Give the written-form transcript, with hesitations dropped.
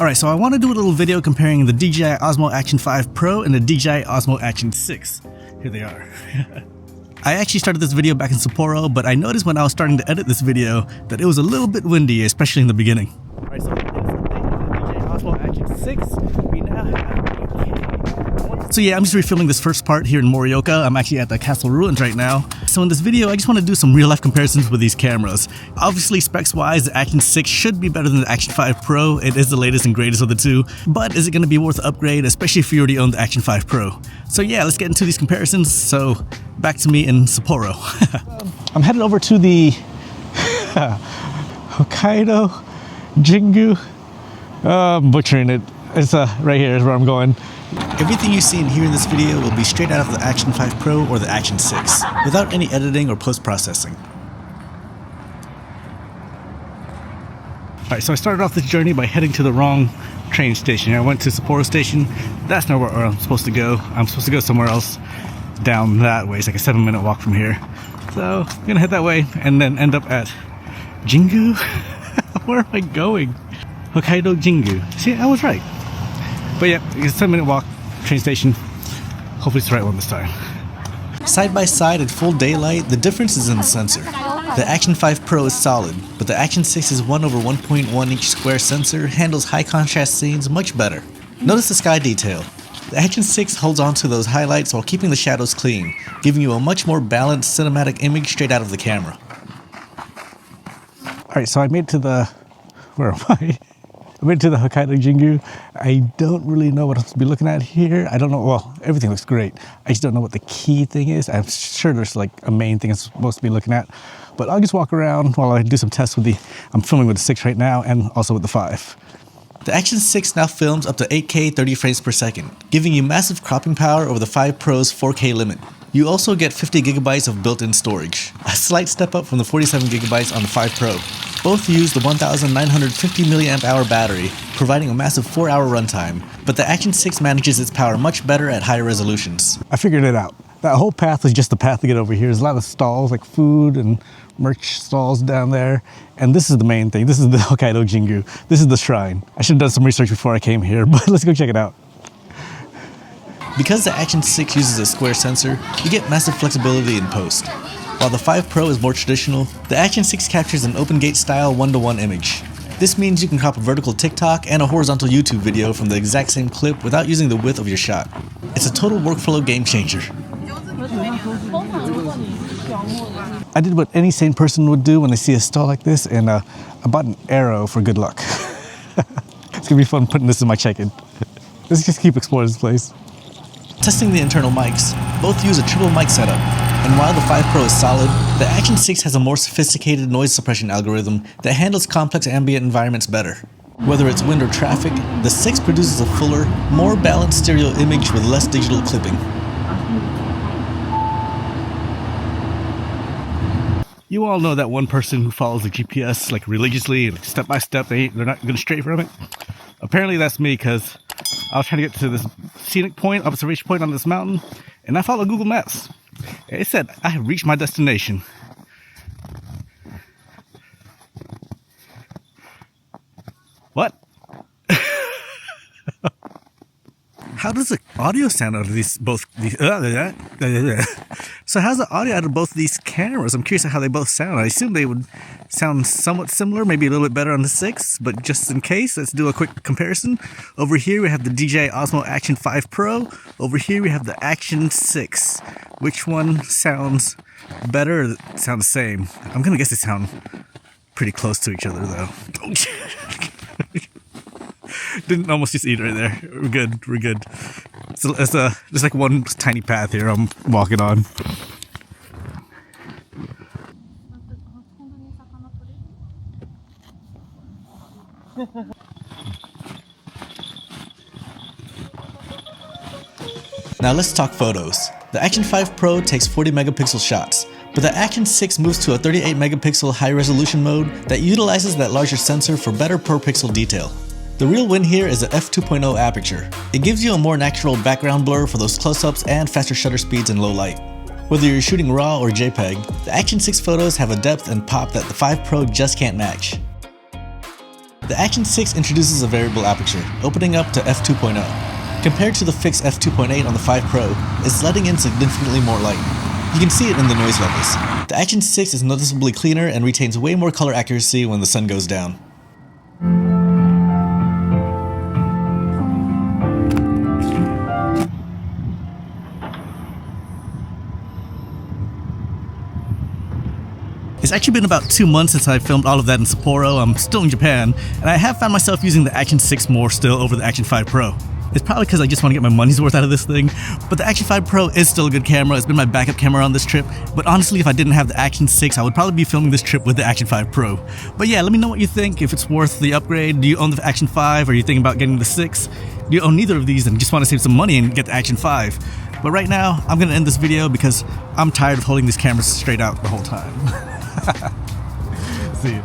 Alright, so I want to do a little video comparing the DJI Osmo Action 5 Pro and the DJI Osmo Action 6. Here they are. I actually started this video back in Sapporo, but I noticed when I was starting to edit this video that it was a little bit windy, especially in the beginning. Alright, so the DJI Osmo Action 6, we now have 8K. So yeah, I'm just refilming this first part here in Morioka. I'm actually at the castle ruins right now. So in this video, I just want to do some real-life comparisons with these cameras. Obviously, specs-wise, the Action 6 should be better than the Action 5 Pro. It is the latest and greatest of the two, but is it going to be worth the upgrade, especially if you already own the Action 5 Pro? So yeah, let's get into these comparisons. So back to me in Sapporo. I'm headed over to the Hokkaido Jingu. I'm butchering it. It's right here is where I'm going. Everything you see and hear in this video will be straight out of the Action 5 Pro or the Action 6, without any editing or post-processing. Alright, so I started off this journey by heading to the wrong train station. I went to Sapporo Station. That's not where I'm supposed to go. I'm supposed to go somewhere else down that way. It's like a 7-minute walk from here. So I'm gonna head that way and then end up at Jingu. Where am I going? Hokkaido Jingu. See, I was right. But yeah, it's a 7-minute walk, train station. Hopefully it's the right one this time. Side by side at full daylight, the difference is in the sensor. The Action 5 Pro is solid, but the Action 6's 1/1.1 inch square sensor handles high contrast scenes much better. Notice the sky detail. The Action 6 holds on to those highlights while keeping the shadows clean, giving you a much more balanced cinematic image straight out of the camera. Alright, so I made it to the... where am I? I went to the Hokkaido Jingu. I don't really know what I'm supposed to be looking at here. I don't know, well, everything looks great. I just don't know what the key thing is. I'm sure there's like a main thing I'm supposed to be looking at. But I'll just walk around while I do some tests with I'm filming with the 6 right now and also with the 5. The Action 6 now films up to 8K 30 frames per second, giving you massive cropping power over the 5 Pro's 4K limit. You also get 50 gigabytes of built-in storage, a slight step up from the 47 gigabytes on the 5 Pro. Both use the 1950 mAh battery, providing a massive 4-hour runtime, but the Action 6 manages its power much better at higher resolutions. I figured it out. That whole path is just the path to get over here. There's a lot of stalls, like food and merch stalls down there. And this is the main thing. This is the Hokkaido Jingu. This is the shrine. I should have done some research before I came here, but let's go check it out. Because the Action 6 uses a square sensor, you get massive flexibility in post. While the 5 Pro is more traditional, the Action 6 captures an open gate style 1:1 image. This means you can crop a vertical TikTok and a horizontal YouTube video from the exact same clip without using the width of your shot. It's a total workflow game changer. I did what any sane person would do when they see a stall like this, and I bought an arrow for good luck. It's gonna be fun putting this in my check-in. Let's just keep exploring this place. Testing the internal mics, both use a triple mic setup, and while the 5 Pro is solid, the Action 6 has a more sophisticated noise suppression algorithm that handles complex ambient environments better. Whether it's wind or traffic, the 6 produces a fuller, more balanced stereo image with less digital clipping. You all know that one person who follows the GPS like religiously, like step by step, they're not going to stray from it? Apparently that's me, because I was trying to get to this scenic point, observation point on this mountain, and I followed Google Maps. It said I have reached my destination. What? How does the audio sound out of So how's the audio out of both these cameras? I'm curious how they both sound. I assume they would sound somewhat similar, maybe a little bit better on the 6, but just in case, let's do a quick comparison. Over here we have the DJI Osmo Action 5 Pro. Over here we have the Action 6. Which one sounds better or sound the same? I'm gonna guess they sound pretty close to each other though. Didn't almost just eat right there. We're good, we're good. So it's there's like one tiny path here I'm walking on. Now let's talk photos. The Action 5 Pro takes 40 megapixel shots, but the Action 6 moves to a 38 megapixel high resolution mode that utilizes that larger sensor for better per pixel detail. The real win here is the f2.0 aperture. It gives you a more natural background blur for those close-ups and faster shutter speeds in low light. Whether you're shooting RAW or JPEG, the Action 6 photos have a depth and pop that the 5 Pro just can't match. The Action 6 introduces a variable aperture, opening up to f2.0. Compared to the fixed f2.8 on the 5 Pro, it's letting in significantly more light. You can see it in the noise levels. The Action 6 is noticeably cleaner and retains way more color accuracy when the sun goes down. It's actually been about 2 months since I filmed all of that in Sapporo. I'm still in Japan, and I have found myself using the Action 6 more still over the Action 5 Pro. It's probably because I just want to get my money's worth out of this thing, but the Action 5 Pro is still a good camera. It's been my backup camera on this trip, but honestly, if I didn't have the Action 6, I would probably be filming this trip with the Action 5 Pro. But yeah, let me know what you think, if it's worth the upgrade. Do you own the Action 5, or are you thinking about getting the 6? Do you own neither of these and just want to save some money and get the Action 5? But right now, I'm going to end this video because I'm tired of holding these cameras straight out the whole time. See you.